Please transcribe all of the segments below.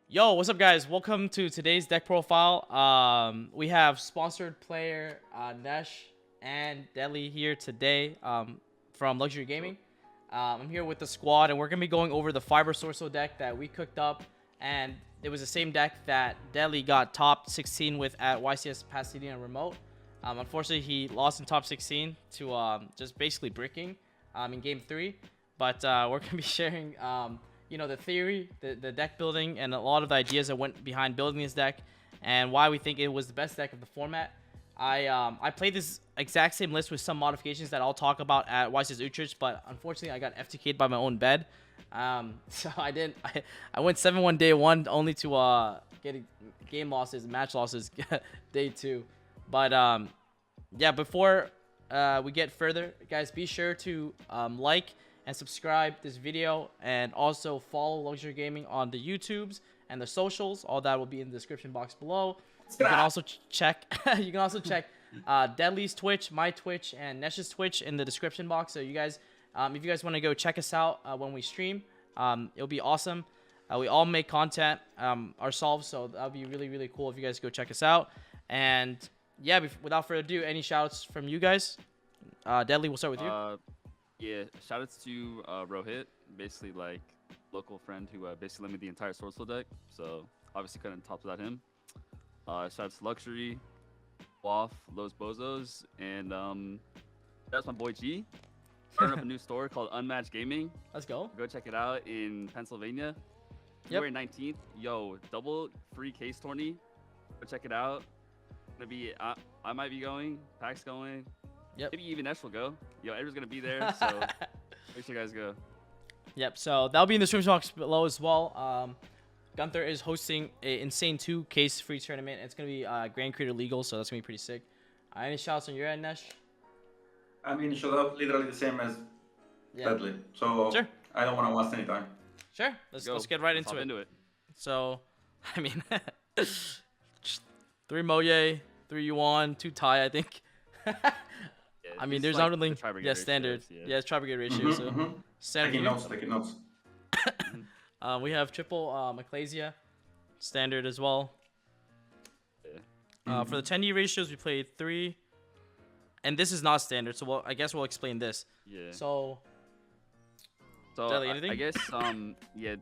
Yo, what's up, guys? Welcome to today's deck profile. We have sponsored player N3Sh and Deadly here today from Luxury Gaming. I'm here with the squad, and we're gonna be going over the Fiber Swordsoul deck that we cooked up, and it was the same deck that Deadly got top 16 with at YCS Pasadena Remote. Unfortunately, he lost in top 16 to just basically bricking in Game 3. But we're gonna be sharing you know, the theory, the deck building, and a lot of the ideas that went behind building this deck, and why we think it was the best deck of the format. I played this exact same list with some modifications that I'll talk about at YCS Utrecht, but unfortunately I got FTK'd by my own bed. So I went 7-1 day 1 only to get game losses, match losses day 2. But yeah, before we get further, guys, be sure to like and subscribe this video, and also follow Luxury Gaming on the YouTubes and the socials. All that will be in the description box below. You can also check Deadly's Twitch, my Twitch, and N3Sh's Twitch in the description box. So you guys, if you guys want to go check us out when we stream, it'll be awesome. We all make content ourselves, so that'll be really cool if you guys go check us out. And yeah, without further ado, any shoutouts from you guys? Deadly, we'll start with you. Yeah, shoutouts to Rohit, basically like local friend who basically lent me the entire Swordsoul deck. So obviously couldn't top without him. Shoutouts to Luxury, Waff, Los Bozos, and that's my boy G. Starting up a new store called Unmatched Gaming. Let's go. Go check it out in Pennsylvania. February 19th. Yo, double free case tourney. Go check it out. Gonna be I might be going. Pack's going. Yep. Maybe even N3Sh will go. Yo, everyone's gonna be there, so make sure you guys go. Yep. So that'll be in the description box below as well. Gunther is hosting a Insane 2 case free tournament. It's gonna be Grand Creator legal, so that's gonna be pretty sick. Any shouts on your end, N3Sh? I mean, shout out literally the same as Deadly. So sure. I don't want to waste any time. Sure. Let's get right into it. So, I mean, 3 Moye, 3 Yuan, 2 Tai, I think. I mean, there's not really standard. Yeah, it's tri-brigade ratio. So standard. Taking notes. We have triple Ecclesia, standard as well. For the Tenyi ratios, we played 3, and this is not standard. So I guess we'll explain this. Yeah. So I guess yeah,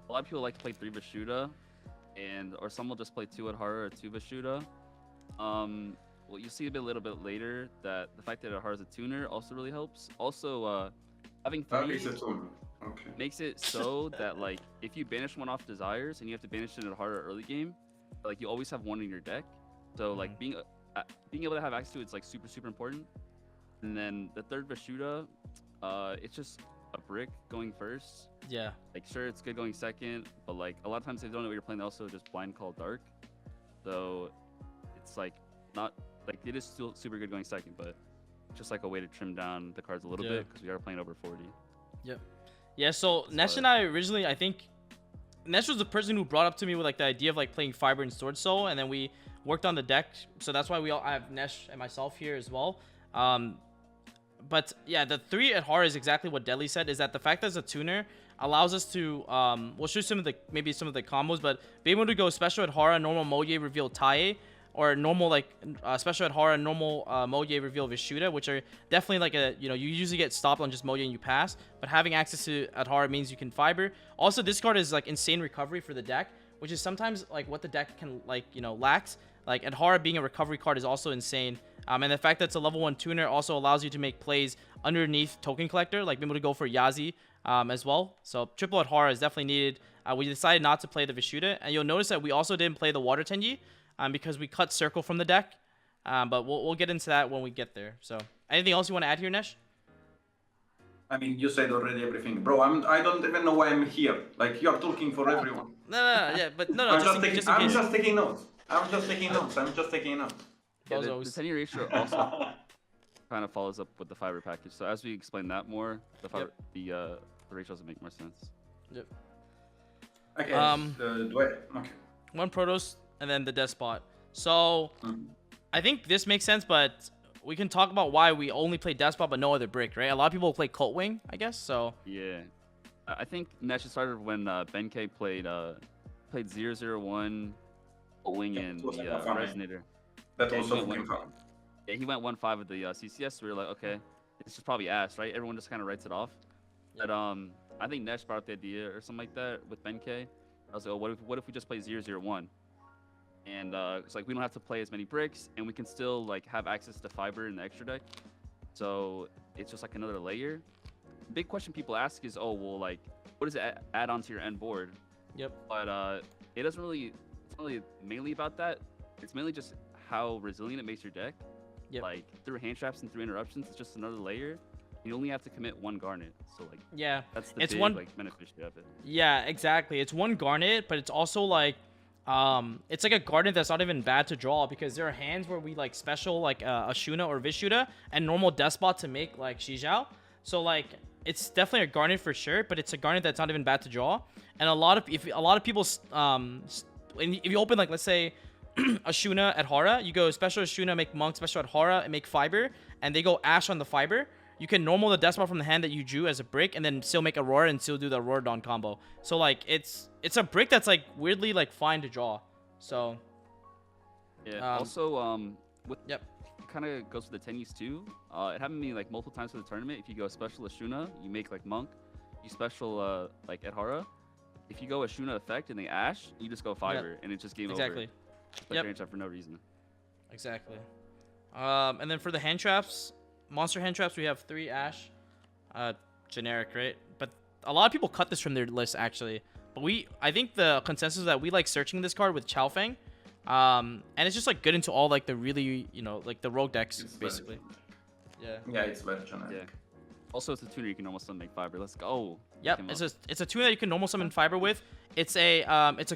a lot of people like to play 3 Vishuda, or some will just play 2 Adhara or 2 Vishuda. Well, you see a little bit later that the fact that Adhara is a tuner also really helps. Also, having 3 makes it so that like if you banish one off Desires and you have to banish an Adhara early game, like you always have one in your deck. So like being able to have access to it's like super important. And then the 3rd Vishuda, it's just a brick going first. Yeah. Like sure, it's good going second, but like a lot of times they don't know what you're playing. They also just blind call dark. So it's like not like it is still super good going second, but just like a way to trim down the cards a little bit because we are playing over 40. Yep. Yeah. So N3Sh and I originally, I think N3Sh was the person who brought up to me with like the idea of like playing Fiber and Swordsoul, and then we worked on the deck. So that's why I have N3Sh and myself here as well. But yeah, the 3 Adhara is exactly what Deadly said. Is that the fact that it's a tuner allows us to we'll show some of the combos, but being able to go special Adhara, normal Moye, reveal Tae, or normal like special Adhara, normal Moye, reveal Vishuda, which are definitely like you usually get stopped on just Moye and you pass, but having access to Adhara means you can Fiber. Also, this card is like insane recovery for the deck, which is sometimes like what the deck can lacks. Like Adhara being a recovery card is also insane. And the fact that it's a level 1 tuner also allows you to make plays underneath Token Collector, like being able to go for Yazi as well. So triple Adhara is definitely needed. We decided not to play the Vishuda, and you'll notice that we also didn't play the Water Tenyi because we cut Circle from the deck. But we'll get into that when we get there. So anything else you want to add here, N3Sh? I mean, you said already everything, bro. I don't even know why I'm here. Like you're talking for everyone. No, yeah, but no. I'm just taking notes. I'm just taking notes. Yeah, the Tenyi ratio also kind of follows up with the Fiber package. So as we explain that more, the ratios will make more sense. Yep. Okay. Okay. 1 Protos and then the Despot. So I think this makes sense, but we can talk about why we only play Despot but no other brick, right? A lot of people play Cult Wing, I guess. So yeah, I think N3Sh started when Ben K played played 001, Bowling, and the Resonator. That Yeah, also he went fucking fun. Yeah, he went 1-5 with the CCS. So we were like, okay, it's just probably ass, right? Everyone just kind of writes it off. But I think N3Sh brought up the idea or something like that with Ben K. I was like, oh, what if we just play 001? And it's like we don't have to play as many bricks, and we can still like have access to fiber in the extra deck. So it's just like another layer. The big question people ask is, oh, well, like, what does it add on to your end board? Yep. But it doesn't really. It's not really mainly about that. It's mainly just how resilient it makes your deck. Yep. Like through hand traps and through interruptions, it's just another layer. You only have to commit one Garnet. So like, Yeah. that's the It's big one- like beneficiary of it. Yeah, exactly. It's one Garnet, but it's also like, it's like a Garnet that's not even bad to draw because there are hands where we like special like a Shuna or Vishuda and normal Despot to make like Yugioh. So like, it's definitely a Garnet for sure, but it's a Garnet that's not even bad to draw. And a lot of people if you open like let's say a Shuna at Hara, you go special Shuna, make Monk, special at Hara, and make Fiber, and they go Ash on the Fiber. You can normal the Despot from the hand that you drew as a brick, and then still make Aurora and still do the Aurora Dawn combo. So like it's a brick that's like weirdly like fine to draw. So Yeah. Also, with Yep. it kind of goes with the Tenyis too. It happened to me like multiple times for the tournament. If you go special Ashuna, you make like Monk. You special like Edhara. If you go Ashuna effect and they Ash, you just go Fiber, and it's just game exactly. over. Like Yep. range up for no reason. Exactly. And then for the hand traps, monster hand traps, we have 3 Ash. Generic, right? But a lot of people cut this from their list actually. But I think the consensus is that we like searching this card with Chaofeng. And it's just like good into all like the really, like the rogue decks It's basically. Yeah. Yeah, it's very generic. Yeah. Also, it's a tuner you can almost make Fiber. Let's go. Yep, Pick him it's up. a tuner that you can normal summon Fiber with. It's a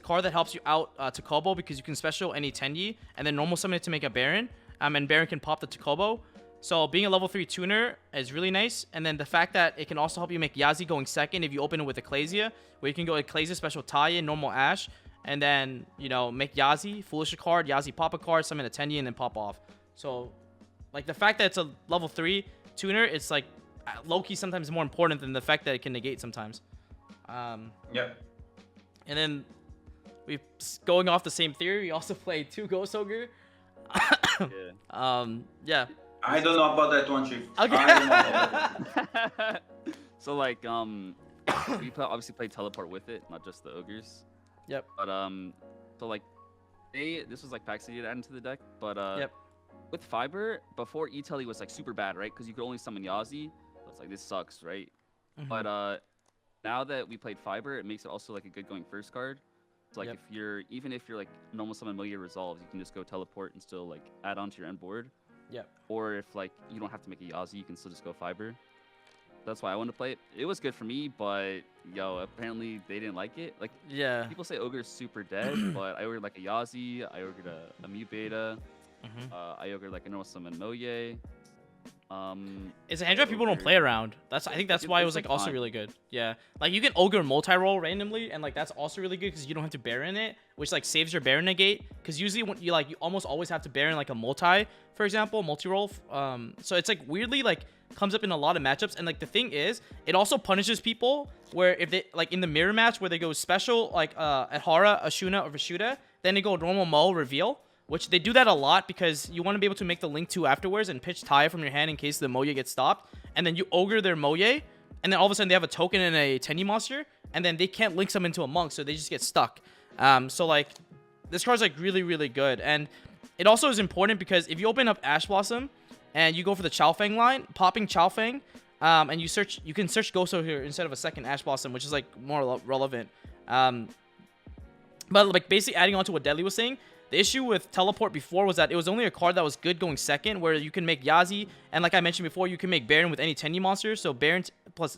card that helps you out Takobo because you can special any Tenyi and then normal summon it to make a Baron. And Baron can pop the Takobo. So being a level 3 tuner is really nice. And then the fact that it can also help you make Yazi going second if you open it with Ecclesia, where you can go Ecclesia special Taya, normal Ash, and then make Yazi, foolish a card, Yazi pop a card, summon a Tenyi, and then pop off. So like the fact that it's a level 3 tuner, it's like low-key sometimes more important than the fact that it can negate sometimes. Yeah. And then going off the same theory, we also played 2 Ghost Ogre. Yeah. Yeah. I don't know about that one, Chief. Okay. I don't know about that. So like obviously play teleport with it, not just the ogres. Yep. But so like this was like pack city to add into the deck, but Yep. with Fiber before E-Telly was like super bad, right? Because you could only summon Yazi. So it's like this sucks, right? Mhm. But now that we played Fiber, it makes it also like a good going first card. It's like Yep. even if you're like normal summon Moya resolves, you can just go teleport and still like add on to your end board. Yep. Or if like you don't have to make a Yazi, you can still just go Fiber. That's why I wanted to play it. It was good for me, but apparently they didn't like it. Like Yeah. people say Ogre's super dead, but I ogred like a Yazi, I ogred a Mute Beta, Mhm. I ogred like a normal summon Moye. It's a hand trap people don't play around. I think that's why it was it's, like like, also fine. really good. Yeah. Like you can Ogre multi-roll randomly, and like that's also really good because you don't have to Baron it, which like saves your Baron negate. Because usually when you almost always have to Baron like a multi, for example, multi-roll. So it's like weirdly like comes up in a lot of matchups. And like the thing is, it also punishes people where if they like in the mirror match where they go special like at Hara, Ashuna, or Vishuda, then they go normal Mo reveal. Which they do that a lot because you want to be able to make the Link 2 afterwards and pitch Taya from your hand in case the Moye gets stopped. And then you Ogre their Moye, and then all of a sudden they have a token and a Tenyi monster, and then they can't link them into a Monk, so they just get stuck. So like, this card's like really, really good. And it also is important because if you open up Ash Blossom and you go for the Chaofeng line, popping Chaofeng, and you can search Ghost here instead of a second Ash Blossom, which is like more relevant. But like basically adding on to what Deadly was saying, the issue with Teleport before was that it was only a card that was good going second, where you can make Yazi, and like I mentioned before, you can make Baron with any Tenyi monster. So Baron plus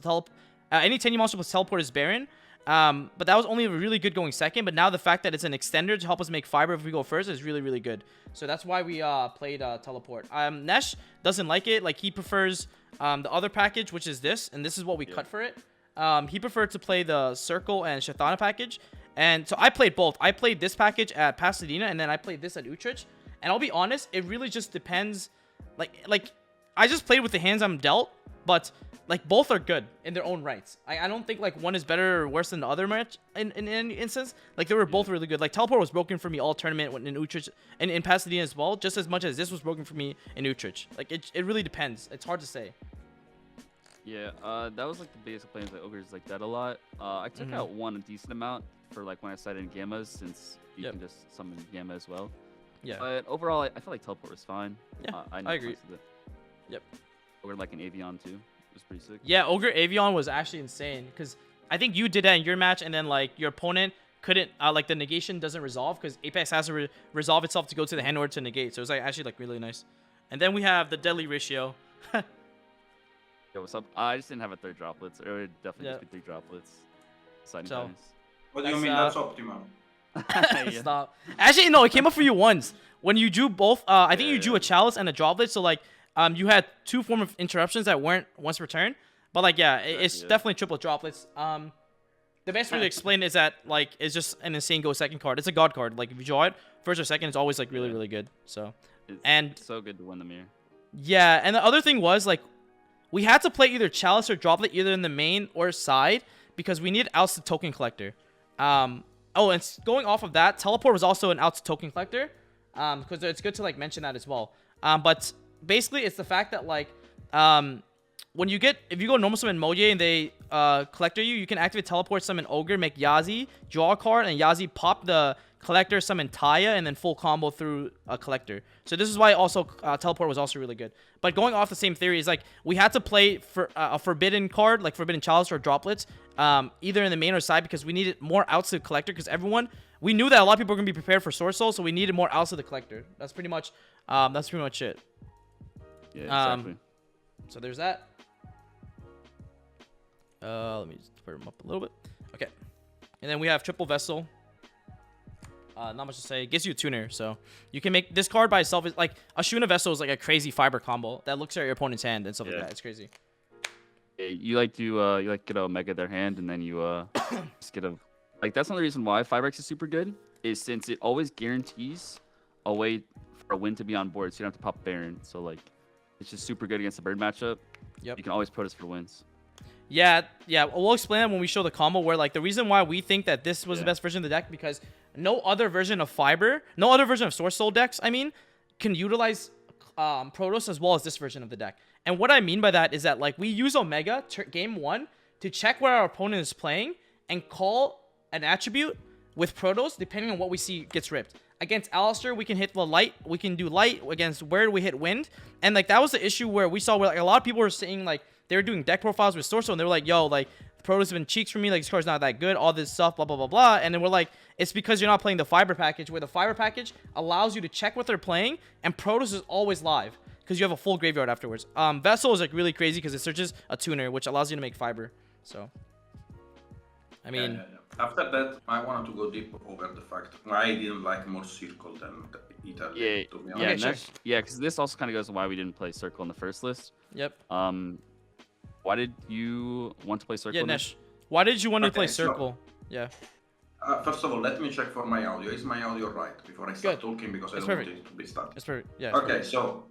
any Tenyi monster plus Teleport is Baron. But that was only really good going second. But now the fact that it's an extender to help us make Fiber if we go first is really, really good. So that's why we played Teleport. N3Sh doesn't like it. Like he prefers the other package, which is this, and this is what we cut for it. He preferred to play the Circle and Shathana package. And so I played both. I played this package at Pasadena, and then I played this at Utrecht. And I'll be honest, it really just depends. Like I just played with the hands I'm dealt, but like both are good in their own rights. I don't think like one is better or worse than the other match in any instance. Like they were both really good. Like teleport was broken for me all tournament in Utrecht and in Pasadena as well, just as much as this was broken for me in Utrecht. Like it really depends. It's hard to say. Yeah, that was like the biggest complaint, like ogres like that a lot. I took out one a decent amount for like when I started in gammas, since you can just summon gamma as well. Yeah. But overall, I feel like teleport was fine. Yeah, I agree. Yep. Ogre like an Avion too. It was pretty sick. Yeah, Ogre Avion was actually insane because I think you did that in your match, and then like your opponent couldn't like the negation doesn't resolve because Apex has to resolve itself to go to the hand order to negate. So it was like actually like really nice. And then we have the deadly ratio. Yo, what's up? I just didn't have a third droplets. Or it would definitely just be 3 droplets. Exciting times. What do you mean that's optimal? Stop. Actually, no, it came up for you once when you drew both. I think you drew a chalice and a droplet. So like, you had 2 form of interruptions that weren't once per turn. But like, yeah, it's definitely triple droplets. The best way to explain is that like it's just an insane go second card. It's a god card. Like if you draw it first or second, it's always like really good. So it's so good to win the mirror. Yeah, and the other thing was like we had to play either chalice or droplet either in the main or side because we needed outs to token collector. Oh, and going off of that, teleport was also an outs to token collector. Because it's good to like mention that as well. But basically it's the fact that like when you get, if you go normal summon Moye and they collector you can activate teleport, summon Ogre, make Yazi, draw a card, and Yazi pop the collector, summon Taya, and then full combo through a collector. So this is why also teleport was also really good. But going off the same theory is like we had to play for a forbidden card, like forbidden chalice or droplets, either in the main or side because we needed more outs to the collector because we knew that a lot of people were gonna be prepared for Swordsoul, so we needed more outs to the collector. That's pretty much it. Yeah, exactly. So there's that. Let me just put them up a little bit. Okay. And then we have triple vessel. Not much to say. It gives you a tuner, so you can make this card by itself. Is like a Shuna vessel is like a crazy fiber combo that looks at your opponent's hand and stuff like that. It's crazy. Yeah, you like get a mega their hand, and then you just get a like. That's another reason why Fibrax is super good, is since it always guarantees a way for a win to be on board, so you don't have to pop Baron. So like, it's just super good against the bird matchup. Yep. You can always Protos for wins. Yeah. We'll explain that when we show the combo. Where like the reason why we think that this was the best version of the deck because no other version of Swordsoul decks, I mean, can utilize Protos as well as this version of the deck. And what I mean by that is that like we use Omega game 1 to check where our opponent is playing and call an attribute with Protos depending on what we see gets ripped. Against Alistair, we can hit the light. We can do light. Against where we hit wind. And like that was the issue where we saw where like a lot of people were saying like they were doing deck profiles with Swordsoul and they were like, yo, like Protos have been cheeks for me, like this card's not that good, all this stuff, blah blah blah. And then we're like, it's because you're not playing the fiber package, where the fiber package allows you to check what they're playing, and Protos is always live because you have a full graveyard afterwards. Vessel is like really crazy because it searches a tuner, which allows you to make fiber. So I mean, after that, I wanted to go deep over the fact I didn't like more circle than Italy. To be honest. Because this also kind of goes to why we didn't play circle in the first list. Yep. Why did you want to play circle? Yeah, N3Sh. Why did you want to play circle? So, first of all, let me check for my audio. Is my audio right before I start talking because I don't want it to be stuck. It's perfect. Yeah. Okay, so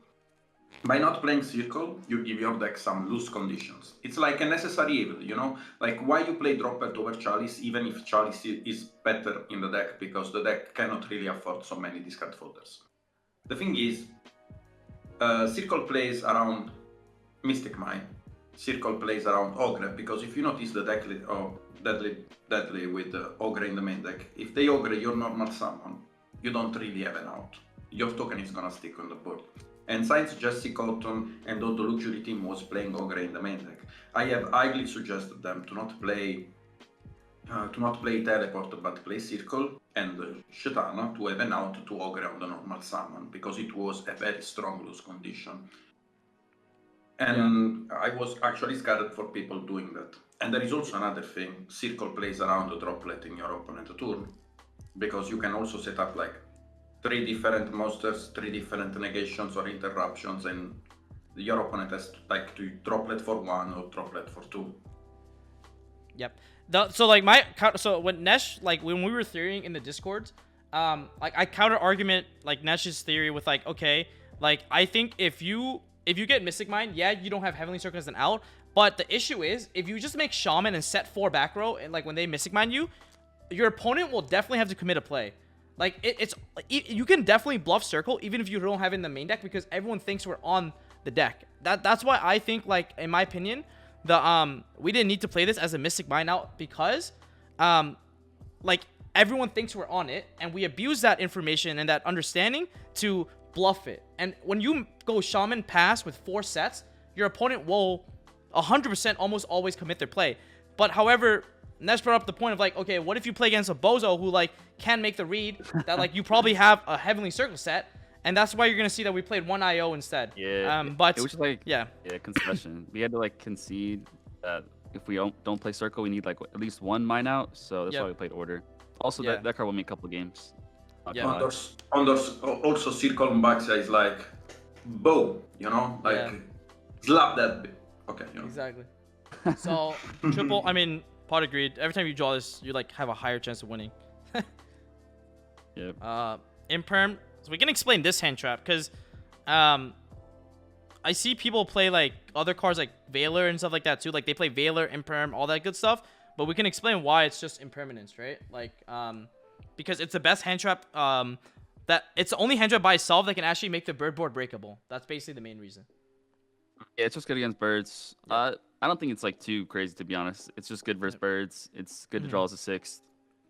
by not playing circle, you give your deck some loose conditions. It's like a necessary evil, you know? Like why you play Droplet over Chalice, even if Chalice is better in the deck, because the deck cannot really afford so many discard folders. The thing is, circle plays around Mystic Mine. Circle plays around Ogre, because if you notice the deck deadly with the Ogre in the main deck, if they Ogre your normal summon, you don't really have an out. Your token is gonna stick on the board. And since Jesse Cotton and all the luxury team was playing Ogre in the main deck, I have highly suggested them to not play Teleport but play Circle and Shetana to have an out to Ogre on the normal summon, because it was a very strong loose condition. And I was actually scared for people doing that. And there is also another thing, Circle plays around the Droplet in your opponent's turn, because you can also set up like 3 different monsters, 3 different negations or interruptions, and your opponent has to Droplet for 1 or Droplet for 2. Yep. So when N3Sh, like when we were theorying in the Discord, like I counter argument like N3Sh's theory with like, okay, like I think if you get Mystic Mine, yeah, you don't have Heavenly Circle as an out, But the issue is, if you just make Shaman and set 4 back row, and like when they Mystic Mine you, your opponent will definitely have to commit a play. Like you can definitely bluff Circle even if you don't have it in the main deck because everyone thinks we're on the deck. That's why I think, like, in my opinion, we didn't need to play this as a Mystic Mine out because like everyone thinks we're on it, and we abuse that information and that understanding to bluff it. And when you go Shaman pass with 4 sets, your opponent will 100% almost always commit their play. But however, N3Sh brought up the point of like, okay, what if you play against a bozo who like can make the read that like you probably have a Heavenly Circle set, and that's why you're gonna see that we played 1 IO instead. Yeah. But it was like yeah, concession. We had to like concede that if we don't play Circle, we need like at least 1 mine out. So that's why we played Order. Also, that card won me a couple of games. Yeah. Also, Circle and Baxia is like bow, you know, like slap that bit. Okay, you know. Exactly. So triple. I mean, Pot agreed. Every time you draw this, you like have a higher chance of winning. Yep. Imperm. So we can explain this hand trap because I see people play like other cards like Valor and stuff like that too. Like they play Valor, Imperm, all that good stuff. But we can explain why it's just impermanence, right? Like because it's the best hand trap. That it's the only hand trap by itself that can actually make the bird board breakable. That's basically the main reason. Yeah, it's just good against birds. I don't think it's like too crazy, to be honest. It's just good versus birds. It's good to draw as a 6th.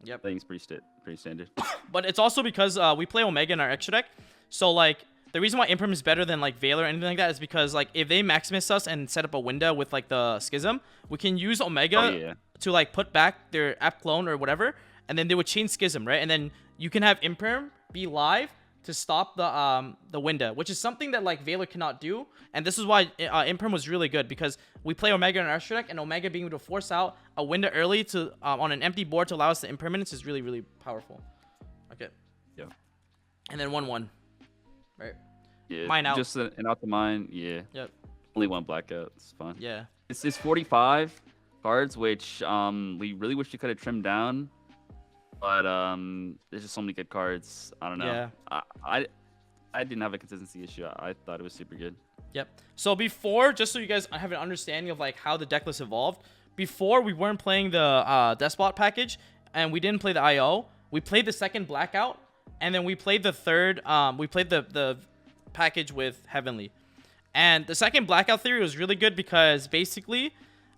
Yep. I think it's pretty standard. But it's also because we play Omega in our extra deck. So like the reason why Imperm is better than like Valor or anything like that is because like if they Maximus us and set up a window with like the Schism, we can use Omega to like put back their app clone or whatever, and then they would chain Schism, right? And then you can have Imperm be live to stop the window, which is something that like Valor cannot do. And this is why Imperm was really good, because we play Omega in our extra deck, and Omega being able to force out a window early to on an empty board to allow us the impermanence is really, really powerful. Okay. Yeah. And then 1/1. Right. Yeah. Mine out. Just an out to mine. Yeah. Yep. Only 1 blackout. It's fine. Yeah. It's 45 cards, which we really wish we could have trimmed down. But there's just so many good cards. I don't know. Yeah. I didn't have a consistency issue. I thought it was super good. Yep. So before, just so you guys have an understanding of like how the deck list evolved, before we weren't playing the Despot package, and we didn't play the IO. We played the second Blackout, and then we played the third. We played the package with Heavenly, and the second Blackout theory was really good because basically,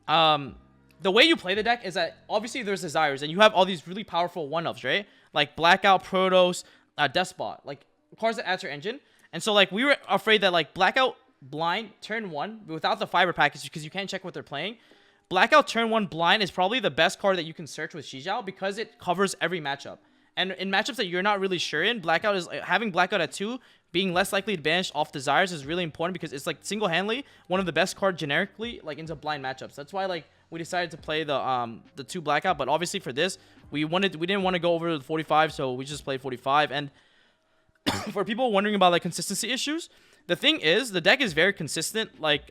the way you play the deck is that obviously there's desires, and you have all these really powerful 1-ofs, right? Like Blackout, Protos, Despot, like cards that add your engine. And so like we were afraid that like Blackout blind turn 1 without the fiber package, because you can't check what they're playing. Blackout turn 1 blind is probably the best card that you can search with Yugioh because it covers every matchup. And in matchups that you're not really sure in, Blackout is having Blackout at 2, being less likely to banish off desires is really important, because it's like single-handedly one of the best cards generically like into blind matchups. That's why like we decided to play the 2 Blackout, but obviously for this we didn't want to go over the 45, so we just played 45. And for people wondering about like consistency issues, the thing is the deck is very consistent. Like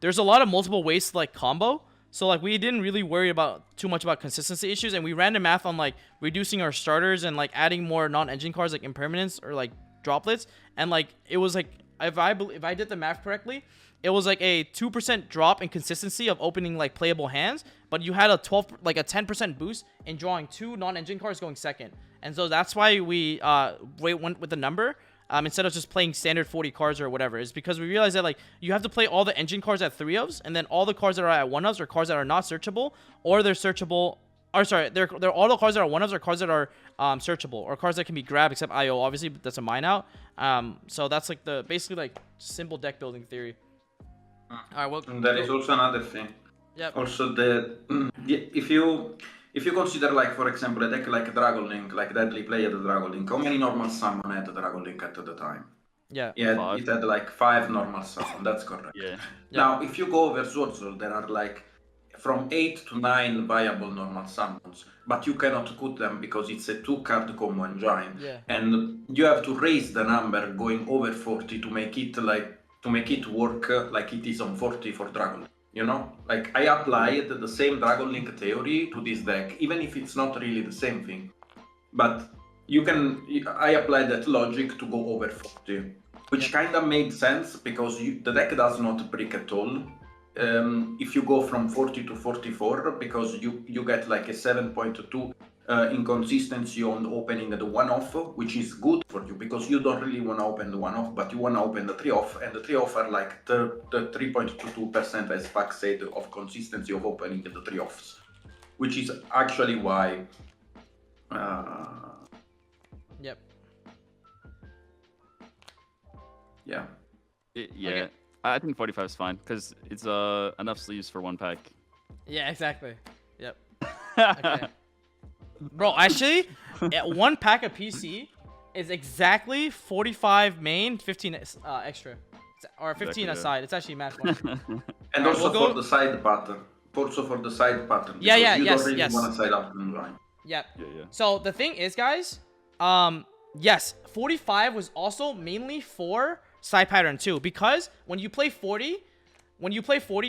there's a lot of multiple ways to like combo. So like we didn't really worry about too much about consistency issues, and we ran the math on like reducing our starters and like adding more non-engine cards like impermanence or like droplets, and like it was like if I did the math correctly, it was like a 2% drop in consistency of opening like playable hands, but you had a 10% boost in drawing 2 non-engine cards going second. And so that's why we went with the number instead of just playing standard 40 cards or whatever. Is because we realized that like you have to play all the engine cards at 3-ofs, and then all the cards that are at 1-ofs are cards that are not searchable, or they're searchable. Or sorry, they're all the cards that are 1-ofs are cards that are searchable, or cards that can be grabbed except IO. Obviously, but that's a mine out. So that's like the basically like simple deck building theory. All right, well, there is also another thing. Yep. Also, if you consider, like, for example, a deck like Dragon Link, like Deadly played the Dragon Link, how many normal summon had the Dragon Link at the time? Yeah. It had like 5 normal summon, that's correct. Yeah. Now, if you go over Swordsoul, there are like from 8 to 9 viable normal summons, but you cannot put them because it's a 2-card combo engine. Yeah. And you have to raise the number going over 40 to make it work like it is on 40 for Dragon Link. You know, like I applied the same Dragon Link theory to this deck, even if it's not really the same thing. But I applied that logic to go over 40, which kind of made sense because the deck does not brick at all. if you go from 40 to 44, because you get like a 7.2 inconsistency on opening the one-off, which is good for you because you don't really want to open the one-off, but you want to open the three-off, and the three-off are like the 3.22%, as Pac said, of consistency of opening the three-offs, which is actually why... Yep. Yeah. Yeah. Okay. I think 45 is fine because it's enough sleeves for one pack. Yeah, exactly. Yep. Okay. Bro, actually, one pack of PC is exactly 45 main, 15 extra. Or 15 Exactly, yeah. aside. It's actually math one. And Alright, also we'll go- for the side pattern. Also for the side pattern. Yeah, because yeah, you yes, don't really yes. want to side up and line. Yep. Yeah. So the thing is, guys, yes, 45 was also mainly for side pattern too, because when you play 40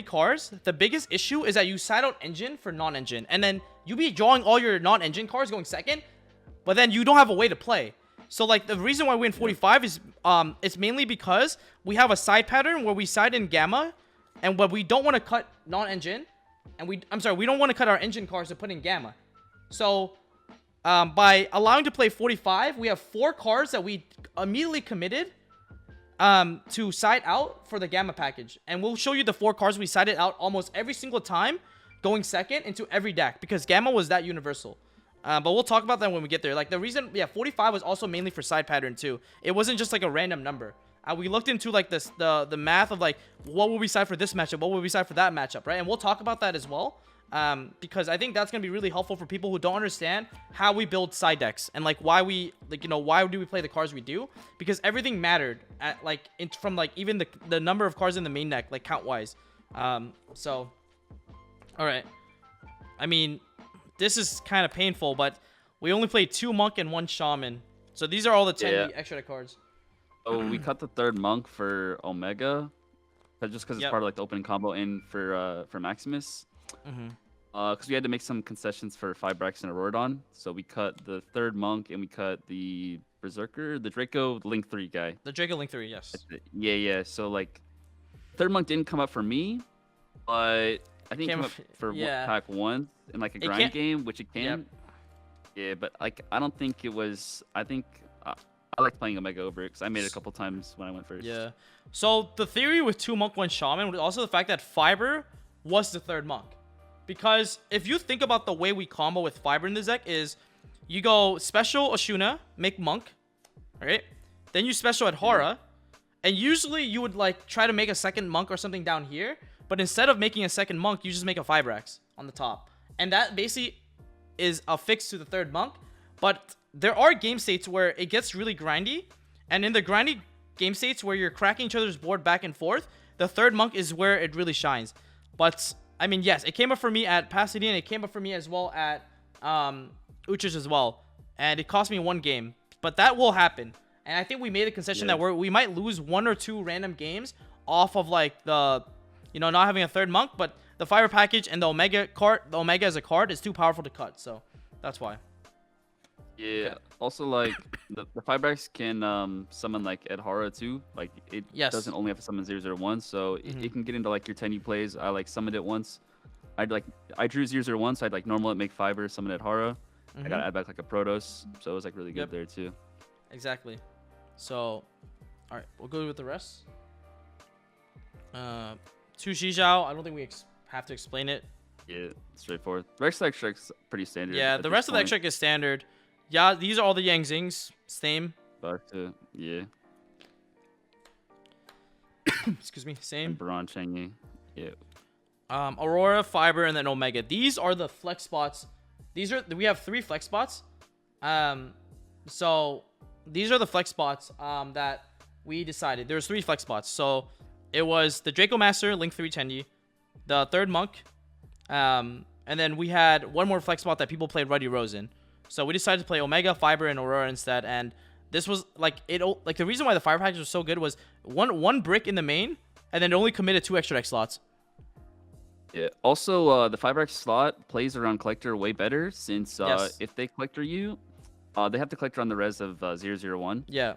cards, the biggest issue is that you side out engine for non-engine, and then you be drawing all your non-engine cards going second, but then you don't have a way to play. So like the reason why we win 45 is it's mainly because we have a side pattern where we side in gamma, and when we don't want to cut non-engine, and we don't want to cut our engine cards to put in gamma. So by allowing to play 45, we have 4 cards that we immediately committed to side out for the gamma package, and we'll show you the 4 cards we sided out almost every single time going second into every deck, because gamma was that universal. But we'll talk about that when we get there. Like the reason, 45 was also mainly for side pattern too. It wasn't just like a random number. We looked into like this the math of like what will we side for this matchup, what will we side for that matchup, right? And we'll talk about that as well. Because I think that's gonna be really helpful for people who don't understand how we build side decks and like why we why do we play the cards we do, because everything mattered at like from like even the number of cards in the main deck, like count wise. So all right, I mean this is kind of painful, but we only played 2 monk and 1 shaman, so these are all the 10 extra deck cards. Oh, we cut the 3rd monk for Omega, just because it's part of like the opening combo in for Maximus. Because we had to make some concessions for Fibrax and Auroradon, so we cut the 3rd monk and we cut the Berserker, the Draco Link 3 guy. The Draco Link 3, yes. Yeah. So like, 3rd monk didn't come up for me, but I think it came up for pack 1 in like a grind game, which it can. Yep. Yeah, but like I don't think it was. I think I like playing Omega over it because I made it a couple times when I went first. Yeah. So the theory with 2 monk 1 shaman was also the fact that Fiber was the 3rd monk. Because if you think about the way we combo with Fiber in this deck is you go special Ashuna, make monk, right? Then you special Adhara, and usually you would like try to make a second monk or something down here, but instead of making a second monk, you just make a Fibrax on the top. And that basically is a fix to the 3rd monk. But there are game states where it gets really grindy, and in the grindy game states where you're cracking each other's board back and forth, the 3rd monk is where it really shines. But I mean, yes, it came up for me at Pasadena. It came up for me as well at Utrecht as well, and it cost me 1 game. But that will happen, and I think we made a concession that we might lose 1 or 2 random games off of like the, not having a 3rd monk. But the Fire package and the Omega card, the Omega as a card, is too powerful to cut. So that's why. Yeah. Okay. Also, like the Fibrax can summon like Adhara too. Like it doesn't only have to summon 001, so it can get into like your Tenyi plays. I like summoned it once. I drew 001, so I'd like normal it, make Fiber, summon Adhara. I gotta add back like a Protos, so it was like really good there too. Exactly. So, all right, we'll go with the rest. 2 Yugioh, I don't think we have to explain it. Yeah, straightforward. The rest of the extract's pretty standard. Yeah, the rest of the extract is standard. Yeah, these are all the Yangzings. Same. Back to, yeah. Excuse me, same. Baron Tenyi. Yeah. Aurora, Fiber, and then Omega. These are the flex spots. We have 3 flex spots. So these are the flex spots that we decided. There's 3 flex spots. So it was the Draco Master, Link 3 Tenyi, the 3rd monk, and then we had 1 more flex spot that people played Ruddy Rose in. So we decided to play Omega, Fiber, and Aurora instead. And this was like the reason why the Fire package was so good was one brick in the main, and then it only committed 2 extra deck slots. Yeah. Also, the Fibrax slot plays around Collector way better since if they Collector you, they have to Collector on the res of 001. Yeah.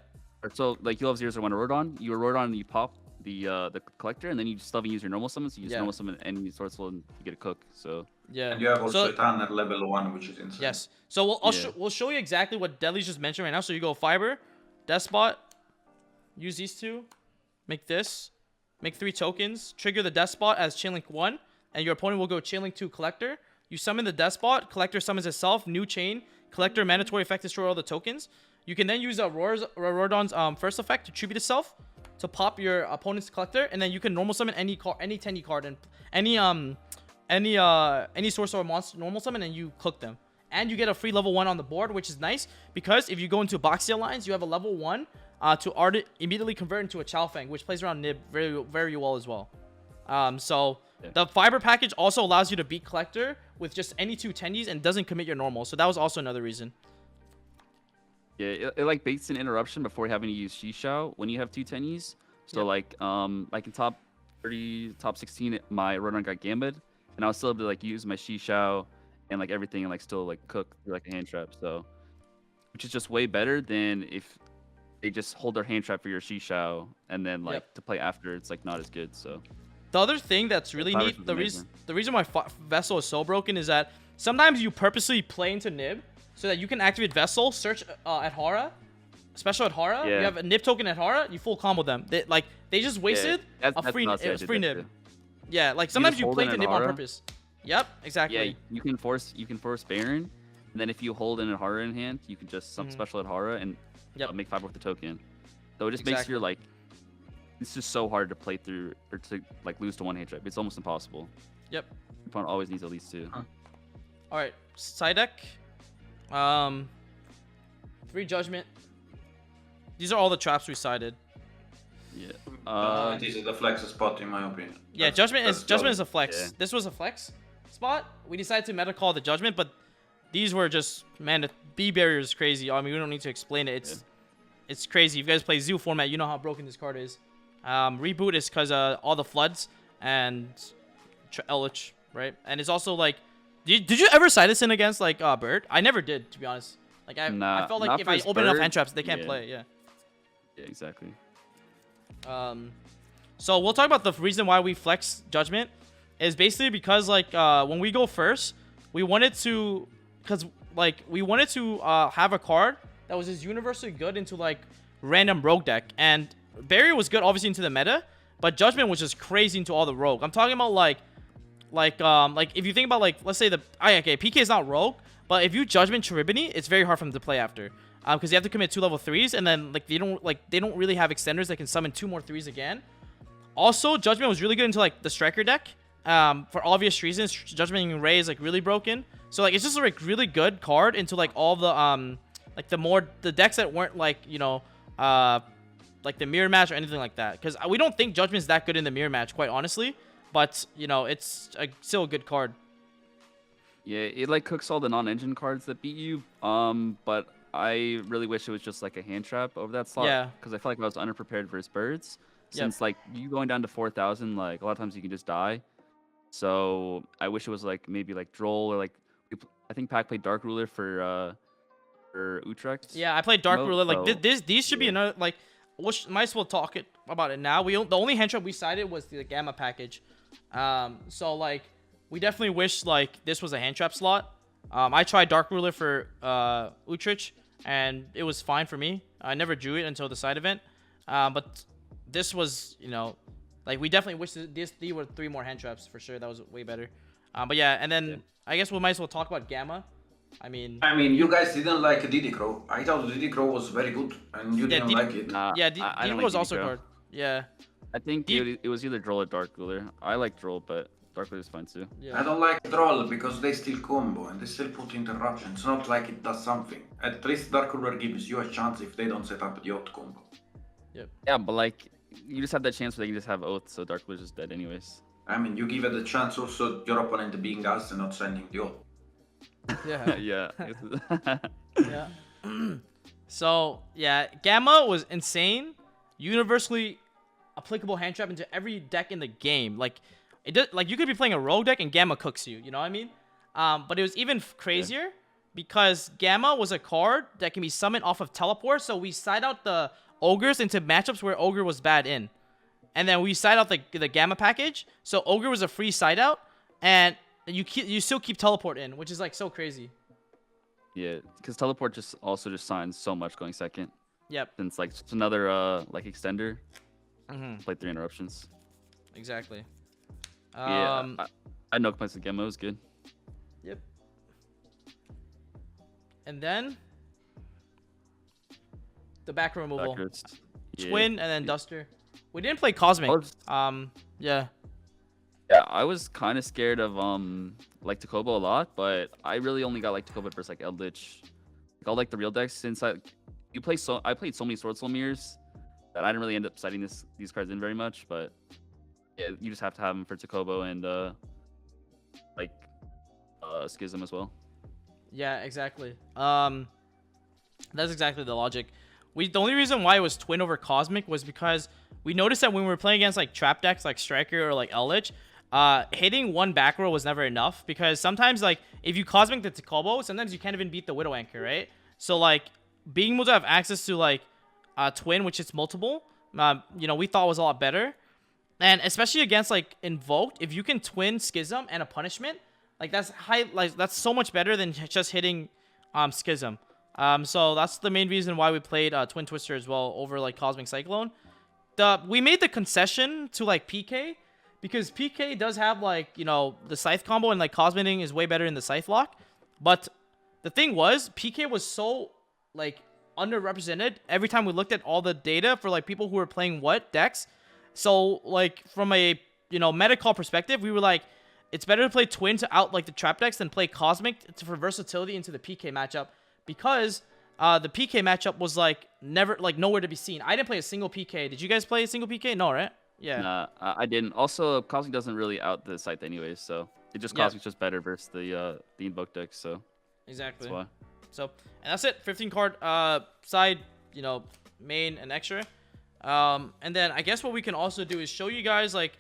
So like you'll have 001 Auroradon, you Auroradon and you pop the collector, and then you still haven't used your normal summons. So you just Yeah. normal summon any Swordsoul and you get a cook. So Yeah. And you have also So- a Tanner level 1, which is insane. Yes. So we'll show you exactly what Deadly's just mentioned right now. So you go Fiber, Despot, use these two, make this, make 3 tokens, trigger the Despot as Chainlink 1, and your opponent will go Chainlink 2 Collector. You summon the Despot, Collector summons itself, new chain, Collector mandatory effect destroy all the tokens. You can then use Auroradon's first effect to tribute itself to pop your opponent's Collector, and then you can normal summon any Tenyi card and any source or monster normal summon, and you cook them. And you get a free level 1 on the board, which is nice because if you go into Boxy Alliance, you have a level 1 to immediately convert into a Chowfang, which plays around Nib very, very well as well. The Fiber package also allows you to beat Collector with just any 2 Tenyis and doesn't commit your normal. So that was also another reason. yeah, it like baits an interruption before having to use Shishao when you have 2 Tenyis. So like in top 30, top 16, my Rodon got Gambit, and I was still able to like use my Shishao and like everything and like still like cook through like a hand trap. So which is just way better than if they just hold their hand trap for your Shishao and then like to play after, it's like not as good. So the other thing that's really Fiber's neat, amazing. the reason why Vessel is so broken is that sometimes you purposely play into Nib so that you can activate Vessel, search at Hara, special at Hara. Yeah. You have a Nib token at Hara, you full combo them. They just wasted that's a free nuts, I did free that Nib. too. Yeah, like sometimes just you hold play in to at Nib on Hara? purpose. Yep, exactly. Yeah, you can force Baron, and then if you hold in a Hara in hand, you can just special at Hara and make 5 with the token. So it just makes your like it's just so hard to play through or to like lose to one hand trap. It's almost impossible. Yep. Your opponent always needs at least 2. All right, side deck. 3 Judgment. These are all the traps we sided. Yeah. This is the flex spot in my opinion. Yeah, Judgment is a flex. Yeah. This was a flex spot. We decided to meta call the Judgment, but these were just, man, the B barrier is crazy. I mean, we don't need to explain it. It's crazy. If you guys play Zoo format, you know how broken this card is. Reboot is because all the floods and Elich, right? And it's also like, did you ever side this in against like Bird? I never did, to be honest. Like I felt like if I open enough hand traps, they can't play. Yeah. Yeah, exactly. So we'll talk about the reason why we flex Judgment is basically because like when we go first, we wanted to have a card that was just universally good into like random rogue deck, and Barrier was good obviously into the meta, but Judgment was just crazy into all the rogue. I'm talking about like if you think about like, let's say PK is not rogue, but if you Judgment Charybdis, it's very hard for them to play after. Because you have to commit 2 level 3s, and then like they don't really have extenders that can summon 2 more 3s again. Also, Judgment was really good into like the Striker deck. For obvious reasons, Judgment and Ray is like really broken. So like it's just like really good card into like all the the decks that weren't like like the mirror match or anything like that. Because we don't think Judgment's that good in the mirror match, quite honestly. But it's still a good card. Yeah, it like cooks all the non-engine cards that beat you. But I really wish it was just like a hand trap over that slot. Yeah. Because I felt like I was underprepared versus birds. Since like you going down to 4,000, like a lot of times you can just die. So I wish it was like maybe like Droll or like I think Pac played Dark Ruler for Utrecht. Yeah, I played Dark mode, Ruler. Like so, these should be another like. Might as well talk about it now. The only hand trap we sided was the Gamma package. So like we definitely wish like this was a hand trap slot. I tried Dark Ruler for Utrecht and it was fine for me. I never drew it until the side event. But this was, like we definitely wish these were 3 more hand traps for sure. That was way better. But yeah, and then I guess we might as well talk about Gamma. I mean, you guys didn't like Diddy Crow. I thought Diddy Crow was very good, and you didn't like it. Yeah, Diddy was also hard. Yeah. I think it was either Droll or Dark Ruler. I like Droll, but Dark Ruler is fine too. Yeah. I don't like Droll because they still combo and they still put interruption. It's not like it does something. At least Dark Ruler gives you a chance if they don't set up the Oath combo. Yep. Yeah, but like you just have that chance where they can just have Oath, so Dark Ruler's just dead anyways. You give it a chance also your opponent being us and not sending the Oath. Yeah. Yeah. Yeah. So yeah, Gamma was insane. Universally applicable hand trap into every deck in the game. Like it does, like you could be playing a rogue deck and Gamma cooks you. You know what I mean? But it was even crazier because Gamma was a card that can be summoned off of teleport. So we side out the ogres into matchups where ogre was bad in. and then we side out the Gamma package. So Ogre was a free side out, and you still keep teleport in, which is like so crazy. Yeah, because teleport just signs so much going second. Yep. Since like it's another like extender. Mm-hmm. Play 3 interruptions. Exactly. Yeah, I know complaints with Gamma. It was good. Yep. And then the back removal. Twin and then Duster. We didn't play Cosmic. Yeah. Yeah, I was kind of scared of like Takobo a lot, but I really only got like Takobo versus like Eldritch. Like all like the real decks since I played so many Swordsoul mirrors that I didn't really end up setting these cards in very much, but yeah, you just have to have them for Takobo and Schism as well. Yeah, exactly. That's exactly the logic. The only reason why it was Twin over Cosmic was because we noticed that when we were playing against like trap decks like Striker or like Eldritch, hitting one back row was never enough, because sometimes like if you Cosmic the Takobo, sometimes you can't even beat the Widow Anchor, right? So like being able to have access to like Twin, which is multiple, we thought was a lot better. And especially against like Invoked, if you can Twin Schism and a Punishment, like that's so much better than just hitting Schism. So that's the main reason why we played Twin Twister as well over like Cosmic Cyclone. We made the concession to like PK, because PK does have like, the Scythe combo, and like Cosmic is way better in the Scythe lock. But the thing was, PK was so like underrepresented every time we looked at all the data for like people who were playing what decks. So like from a meta call perspective, we were like, it's better to play Twin to out like the trap decks than play Cosmic for versatility into the PK matchup, because the PK matchup was like nowhere to be seen. I didn't play a single PK. Did you guys play a single PK? No, right? Yeah. Nah, I didn't. Also, Cosmic doesn't really out the Scythe anyways, so it just Cosmic's just better versus the Invoke deck. So exactly. That's why. So, and that's it. 15 card side, main and extra. And then I guess what we can also do is show you guys like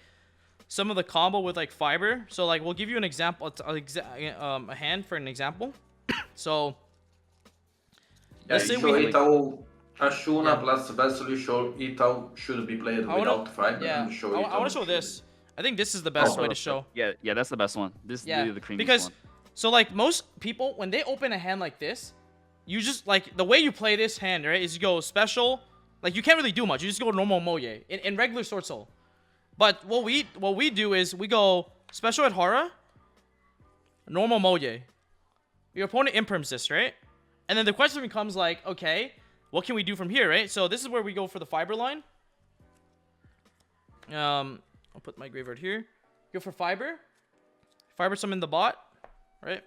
some of the combo with like Fiber. So like we'll give you an example, a hand for an example. So let's say we how Ashuna plus Vessel, you show it how should be played without Fiber. Yeah, I want to show this. I think this is the best way to show. Yeah, that's the best one. This is really the creamiest because one. So like most people, when they open a hand like this, you just like the way you play this hand, right, is you go special. Like you can't really do much. You just go normal Moye in regular Swordsoul. But what we do is we go special Adhara, normal Moye. Your opponent imperms this, right? And then the question becomes like, okay, what can we do from here, right? So this is where we go for the Fiber line. I'll put my graveyard here. Go for Fiber. Fiber summon the bot, right?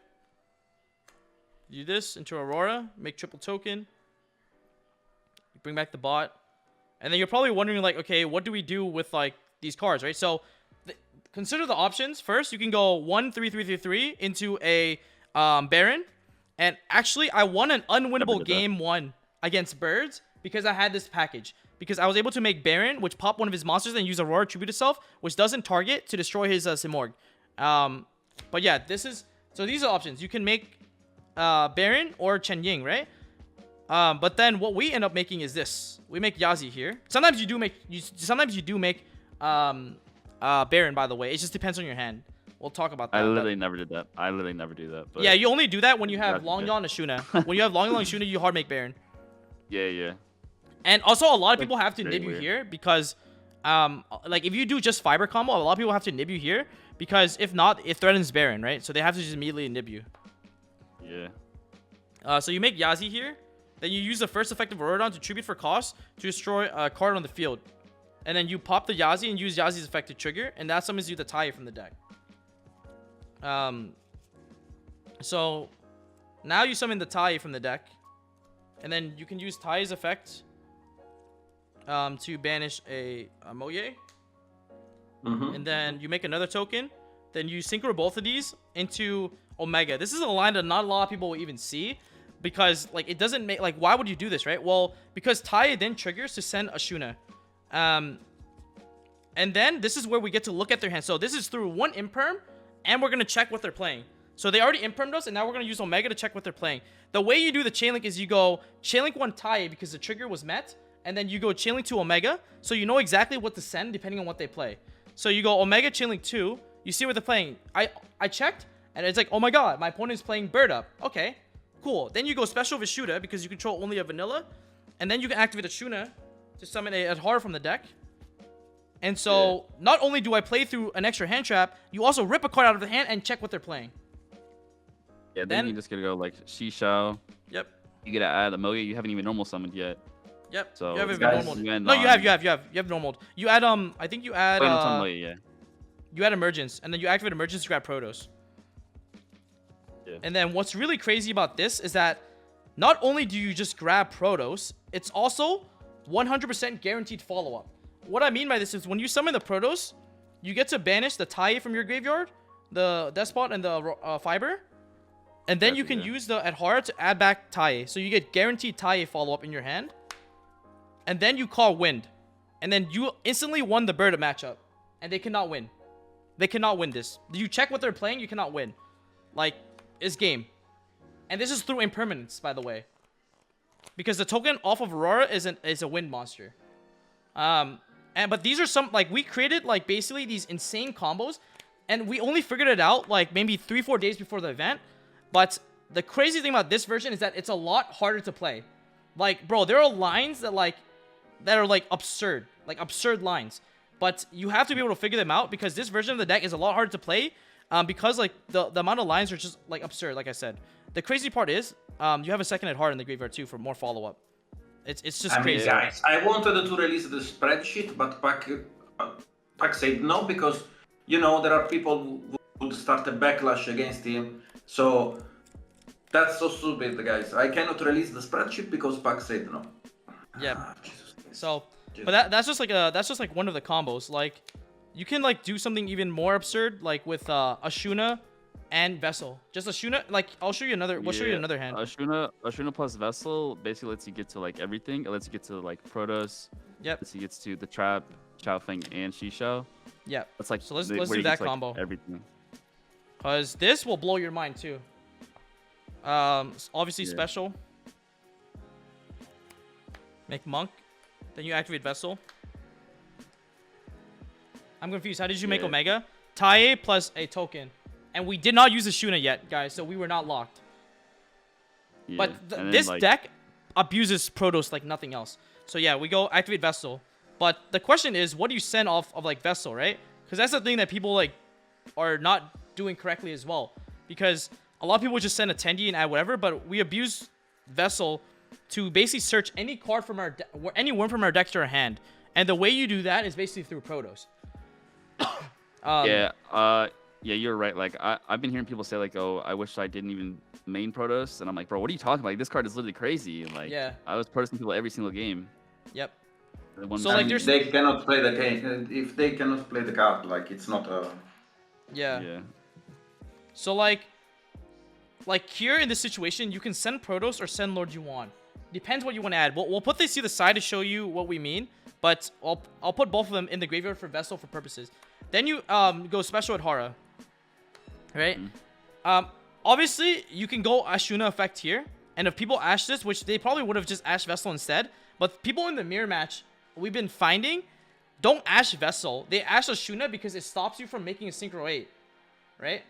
Do this into Aurora, make triple token. You bring back the bot. And then you're probably wondering like, okay, what do we do with like these cards, right? So consider the options. First, you can go 1-3-3-3-3 into a Baron. And actually, I won an unwinnable game 1 against Birds because I had this package. Because I was able to make Baron, which popped one of his monsters and use Aurora Tribute itself, which doesn't target to destroy his Simorgh. But yeah, so these are options. You can make Baron or Chen Ying, right? But then what we end up making is this. We make Yazi here. Sometimes you do make Baron, by the way. It just depends on your hand. We'll talk about that. I literally never did that. I literally never do that. But yeah, you only do that when you have Long Yaw and Ashuna. When you have Long Yaw and Ashuna, you hard make Baron. Yeah. And also, a lot of people have to nib you here because, like, if you do just Fiber combo, a lot of people have to nib you here because if not, it threatens Baron, right? So they have to just immediately nib you. Yeah. So you make Yazi here. Then you use the first effective Auroradon to tribute for cost to destroy a card on the field. And then you pop the Yazi and use Yazi's effect to trigger. And that summons you the Tai from the deck. So now you summon the Tai from the deck. And then you can use Tai's effect to banish a Moye. And then you make another token. Then you synchro both of these into Omega. This is a line that not a lot of people will even see. Because, like, it doesn't make... Like, why would you do this, right? Well, because Tai then triggers to send Ashuna. And then this is where we get to look at their hand. So this is through one imperm, and we're going to check what they're playing. So they already impermed us, and now we're going to use Omega to check what they're playing. The way you do the chain link is you go chain link one Tai because the trigger was met, and then you go Chain Link to Omega, so you know exactly what to send depending on what they play. So you go Omega Chain Link 2, you see what they're playing. I checked, and it's like, oh my god, my opponent's playing Bird Up. Okay, cool. Then you go Special Vishuda because you control only a Vanilla, and then you can activate a Shuna to summon a Adhara from the deck. And so, not only do I play through an extra hand trap, you also rip a card out of the hand and check what they're playing. Yeah, then you just gotta go like Shishao. Yep. You gotta add a Moya. You haven't even normal summoned yet. Yep. So you haven't guys, even normaled. you No, you have normaled. You add I think you add Moya, you add Emergence, and then you activate Emergence to grab Protos. Yeah. And then what's really crazy about this is that not only do you just grab Protos, it's also 100% guaranteed follow-up. What I mean by this is when you summon the Protos, you get to banish the Tenyi from your graveyard, the Despot and the Fiber, and then you can use the Adhara to add back Tenyi. So you get guaranteed Tenyi follow-up in your hand. And then you call Wind. And then you instantly won the Bird Up matchup. And they cannot win. They cannot win this. You check what they're playing, you cannot win. Like, it's game. And this is through impermanence, by the way. Because the token off of Aurora is a wind monster. But these are some, like, we created, like, basically these insane combos. And we only figured it out, like, maybe 3-4 days before the event. But the crazy thing about this version is that it's a lot harder to play. Like, bro, there are lines that are absurd. Like, absurd lines. But you have to be able to figure them out because this version of the deck is a lot harder to play. Because, like, the amount of lines are just, like, absurd, like I said. The crazy part is, you have a second Adhara in the graveyard, too, for more follow-up. It's just crazy. Guys, I wanted to release the spreadsheet, but Pac said no because, you know, there are people who would start a backlash against him. So that's so stupid, guys. I cannot release the spreadsheet because Pac said no. Yeah. So, but that's just like one of the combos. Like, you can like do something even more absurd, like with Ashuna and Vessel. Just Ashuna. Like, I'll show you another. We'll show you another hand. Ashuna plus Vessel basically lets you get to like everything. It lets you get to like Protos. Yep. Lets you get to the Trap, Chaofeng, and Shishao. Yep. It's like so let's do that combo. Like, everything. Cause this will blow your mind too. Obviously special. Make Monk. Then you activate Vessel. I'm confused. How did you make Omega? Tenyi plus a token. And we did not use the Shuna yet, guys, so we were not locked. Yeah. But this deck abuses Protos like nothing else. So yeah, we go activate Vessel. But the question is, what do you send off of like Vessel, right? Because that's the thing that people like are not doing correctly as well. Because a lot of people just send a Tenyi and add whatever, but we abuse Vessel to basically search any card from our any one from our deck to our hand. And the way you do that is basically through Protos. Yeah, you're right. Like I've been hearing people say like, "Oh, I wish I didn't even main Protos," and I'm like, "Bro, what are you talking about? Like, this card is literally crazy." Like, I was Protosing people every single game. Yep. So like, they cannot play the game. If they cannot play the card, like it's not a. Yeah. So like here in this situation, you can send Protos or send Lord Yuan. Depends what you want to add. We'll put these to the side to show you what we mean. But I'll put both of them in the graveyard for Vessel for purposes. Then you go Special Adhara. Right? Obviously, you can go Ashuna effect here. And if people ash this, which they probably would have just ashed Vessel instead. But people in the mirror match, we've been finding, don't ash Vessel. They ash Ashuna because it stops you from making a Synchro 8. Right?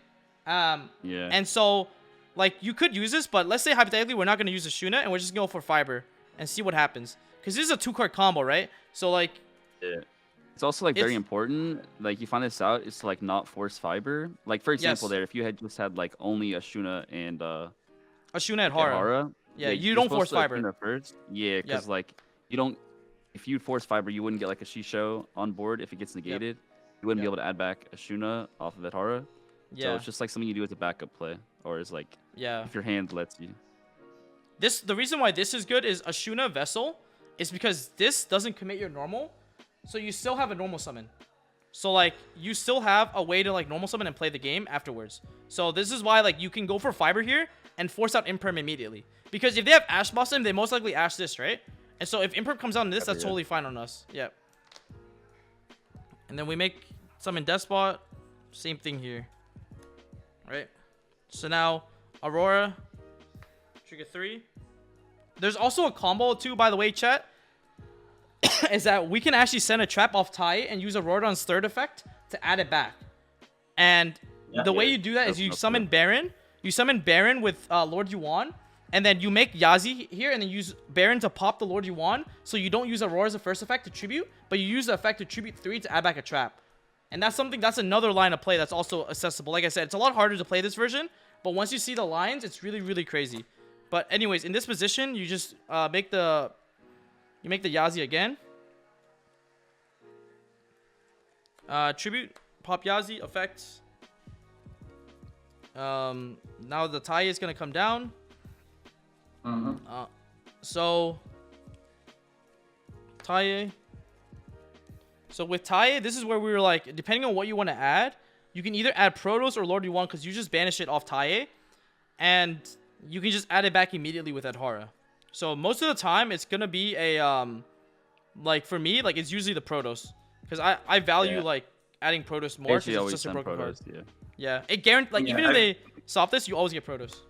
And so, like, you could use this, but let's say hypothetically we're not going to use Ashuna and we're just going to go for Fiber and see what happens. Because this is a 2-card combo, right? So, like... Yeah. It's also, like, very important, like, you find this out, is to, like, not force Fiber. Like, for example, there, if you had just had, like, only Ashuna and, Ashuna and Adhara. Yeah, you don't force Fiber. First. Yeah, because, like, you don't... If you force Fiber, you wouldn't get, like, a Shishou on board if it gets negated. You wouldn't be able to add back Ashuna off of Adhara. So it's just, like, something you do as a backup play. Or is, like, if your hand lets you. The reason why this is good is Ashuna Vessel is because this doesn't commit your normal. So you still have a normal summon. So, like, you still have a way to, like, normal summon and play the game afterwards. So this is why, like, you can go for Fiber here and force out Imperm immediately. Because if they have Ash Blossom, they most likely Ash this, right? And so if Imperm comes out in this, that's totally fine on us. Yep. And then we make summon Despot. Same thing here. Right? So now, Aurora. Trigger 3. There's also a combo, too, by the way, chat. is that we can actually send a trap off Tai and use Auroradon's third effect to add it back. And the way you do that is you summon Baron. You summon Baron with Lord Yuan, and then you make Yazi here, and then use Baron to pop the Lord Yuan. So you don't use Aurora as a first effect to tribute, but you use the effect to tribute 3 to add back a trap. And that's another line of play that's also accessible. Like I said, it's a lot harder to play this version, but once you see the lines, it's really, really crazy. But anyways, in this position, you just make the Yazi again. Tribute, pop Yazi, effects. Now the Tai is gonna come down. So Tai. So with Tai, this is where we were like, depending on what you want to add, you can either add Protos or Lord Yuan, because you just banish it off Tai, and you can just add it back immediately with Adhara. So most of the time, it's gonna be a like for me, like it's usually the Protos, because I value like adding Protos more because it's just a broken card. Yeah, it guarantees, like, even if they soft this, you always get Protos.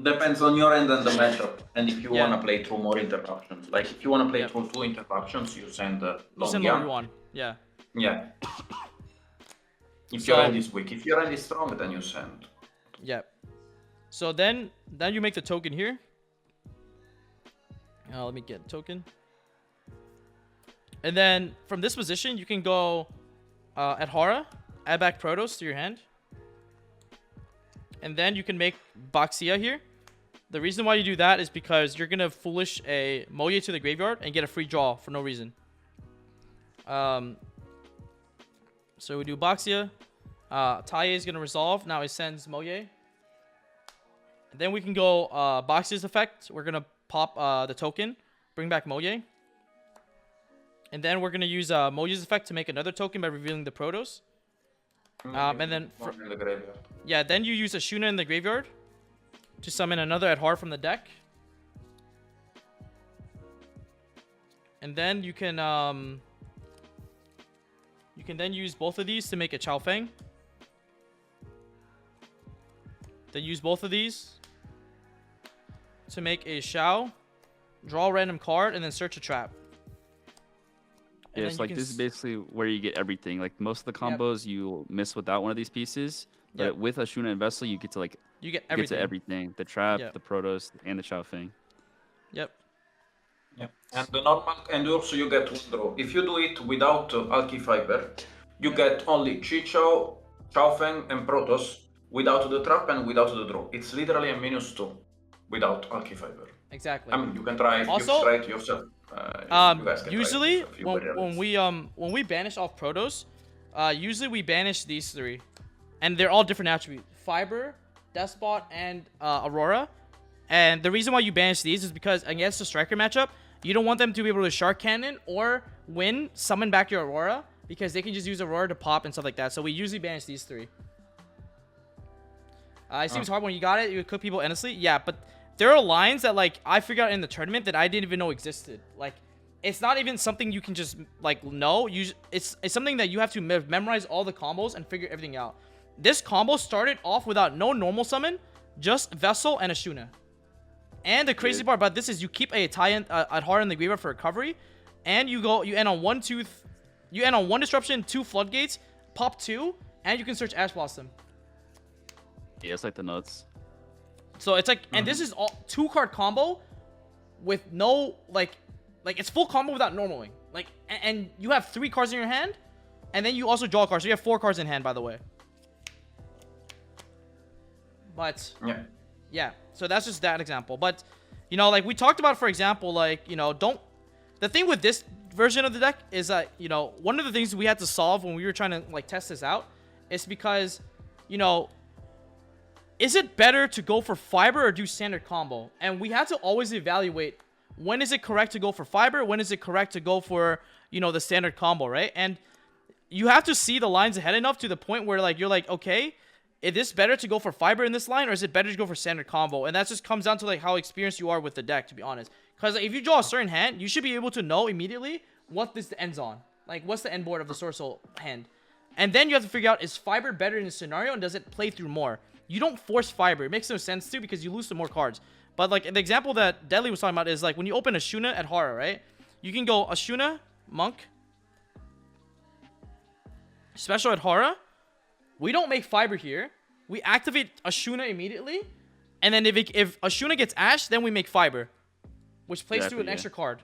Depends on your end and the matchup, and if you want to play through more interruptions. Like, if you want to play through 2 interruptions, you send Long Yan. Yeah. Yeah. If your end is weak. If your end is strong, then you send. Yeah. So then you make the token here. Let me get a token. And then from this position, you can go Adhara, add back Protos to your hand. And then you can make Baxia here. The reason why you do that is because you're going to foolish a Moye to the graveyard and get a free draw for no reason. So we do Baxia. Tai is going to resolve. Now it sends Moye. And then we can go Baxia's effect. We're going to pop the token. Bring back Moye. And then we're going to use Moye's effect to make another token by revealing the Protos. And then then you use a Shuna in the graveyard to summon another Adhar from the deck. And then you can then use both of these to make a Chao Feng. Then use both of these to make a Shao, draw a random card, and then search a trap. Yeah, it's like this is basically where you get everything. Like most of the combos you miss without one of these pieces, but with a Shuna and Vessel you get to like get everything. The trap, the Protos, and the Chao Feng. Yep. Yeah. And the normal, and also you get one draw. If you do it without Halqifibrax, you get only Chichao, Chao Feng, and Protos without the trap and without the draw. It's literally a -2 without Halqifibrax. Exactly. I mean, you can try. Also, you try it yourself. Usually when we banish off Protos, usually we banish these 3, and they're all different attributes: Fiber, Despot, and Aurora. And the reason why you banish these is because against the striker matchup, you don't want them to be able to Shark Cannon or summon back your Aurora, because they can just use Aurora to pop and stuff like that. So we usually banish these 3. It seems hard when you got it. You would cook people endlessly. Yeah, but there are lines that like I figured out in the tournament that I didn't even know existed. Like, it's not even something you can just like know. It's something that you have to memorize all the combos and figure everything out. This combo started off without no normal summon, just Vessel and a Shuna. And the crazy part about this is you keep a Adhar in the graveyard for recovery, and you end on 1 disruption, 2 floodgates, pop 2, and you can search Ash Blossom. Yeah, it's like the nuts. So it's like, and this is all 2-card combo with no like it's full combo without normaling. Like, and you have 3 cards in your hand, and then you also draw a card. So you have 4 cards in hand, by the way. But yeah. So that's just that example. But you know, like we talked about, for example, like, you know, the thing with this version of the deck is that, you know, one of the things we had to solve when we were trying to like test this out is because, you know, is it better to go for Fiber or do standard combo? And we had to always evaluate, when is it correct to go for Fiber? When is it correct to go for, you know, the standard combo, right? And you have to see the lines ahead enough to the point where like you're like, okay, is this better to go for Fiber in this line, or is it better to go for standard combo? And that just comes down to like how experienced you are with the deck, to be honest. Because like, if you draw a certain hand, you should be able to know immediately what this ends on. Like, what's the end board of the Swordsoul hand? And then you have to figure out, is Fiber better in this scenario, and does it play through more? You don't force Fiber. It makes no sense too, because you lose some more cards. But like the example that Deadly was talking about is like when you open a Shuna at Hara, right? you can go Ashuna, Monk, Special Adhara. We don't make Fiber here. We activate Ashuna immediately. And then if Ashuna gets Ash, then we make Fiber, which plays through an extra card.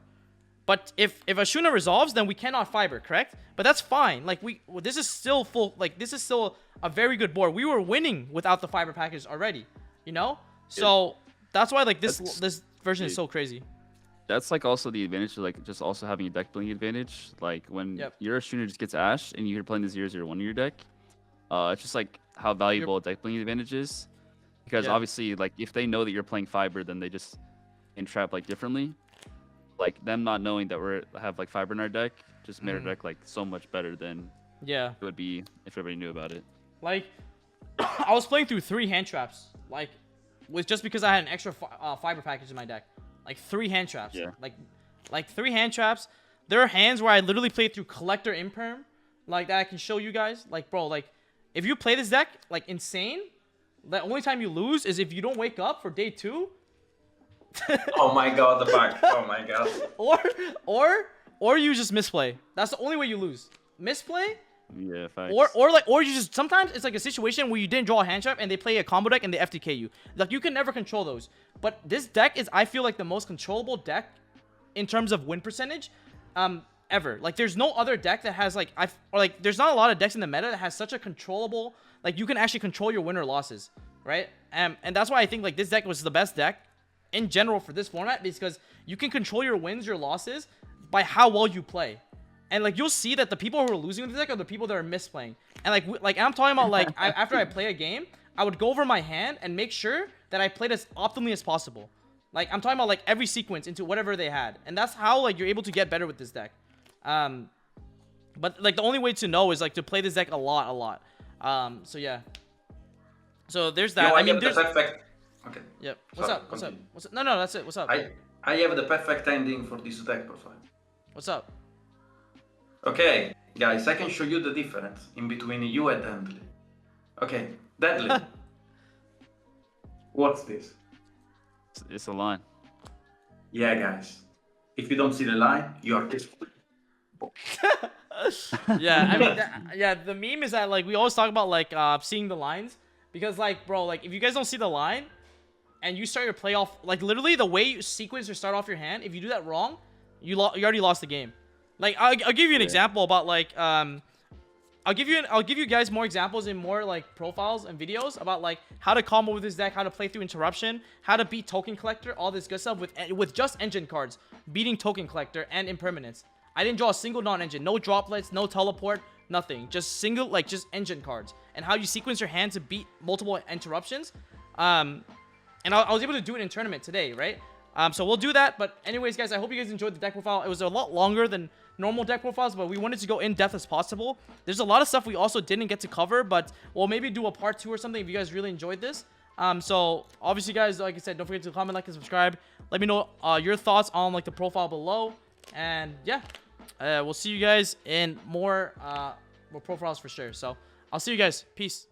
But if Ashuna resolves, then we cannot Fiber, correct? But that's fine. Like this is still full. Like this is still a very good board. We were winning without the Fiber package already, you know. So that's why like this version is so crazy. That's like also the advantage of like just also having a deck building advantage. Like when your Ashuna just gets Ash and you're playing the 0/0/1 in your deck, it's just like how valuable a deck building advantage is. Because obviously, like if they know that you're playing Fiber, then they just entrap like differently. Like them not knowing that we have like Fiber in our deck just made our deck like so much better than it would be if everybody knew about it. Like I was playing through 3 hand traps, like with just because I had an extra Fiber package in my deck, like 3 hand traps. Like 3 hand traps. There are hands where I literally played through Collector Imperm, like that I can show you guys. Like bro, like if you play this deck like insane, the only time you lose is if you don't wake up for day 2. Oh my god, the back. Oh my god. Or you just misplay. That's the only way you lose. Misplay. Yeah, facts. Or you just sometimes it's like a situation where you didn't draw a hand trap and they play a combo deck and they FTK you. Like you can never control those. But this deck is, I feel like, the most controllable deck in terms of win percentage ever. Like there's no other deck that has like there's not a lot of decks in the meta that has such a controllable, like you can actually control your win or losses, right? And that's why I think like this deck was the best deck in general for this format, because you can control your wins, your losses by how well you play. And like you'll see that the people who are losing with the deck are the people that are misplaying. And like I'm talking about like after I play a game, I would go over my hand and make sure that I played as optimally as possible. Like I'm talking about like every sequence into whatever they had. And that's how like you're able to get better with this deck. But like the only way to know is like to play this deck a lot. So yeah. So there's that. I mean there's perfect. Okay. Yep. What's up? No, that's it. What's up? I have the perfect ending for this deck profile. What's up? Okay, guys, I can show you the difference in between you and Deadly. Okay, Deadly. What's this? It's a line. Yeah, guys. If you don't see the line, you are this. Yeah, I mean, the meme is that like we always talk about like seeing the lines, because like bro, like if you guys don't see the line and you start your playoff, like literally the way you sequence or start off your hand, if you do that wrong, you already lost the game. Like I'll give you an example about like I'll give you guys more examples in more like profiles and videos about like how to combo with this deck, how to play through interruption, how to beat token collector, all this good stuff with just engine cards, beating token collector and impermanence. I didn't draw a single non-engine, no droplets, no teleport, nothing, just single like just engine cards, and how you sequence your hand to beat multiple interruptions. And I was able to do it in tournament today, right? So we'll do that. But anyways, guys, I hope you guys enjoyed the deck profile. It was a lot longer than normal deck profiles, but we wanted to go in depth as possible. There's a lot of stuff we also didn't get to cover, but we'll maybe do a part 2 or something if you guys really enjoyed this. So obviously, guys, like I said, don't forget to comment, like, and subscribe. Let me know your thoughts on like the profile below. And yeah, we'll see you guys in more profiles for sure. So I'll see you guys. Peace.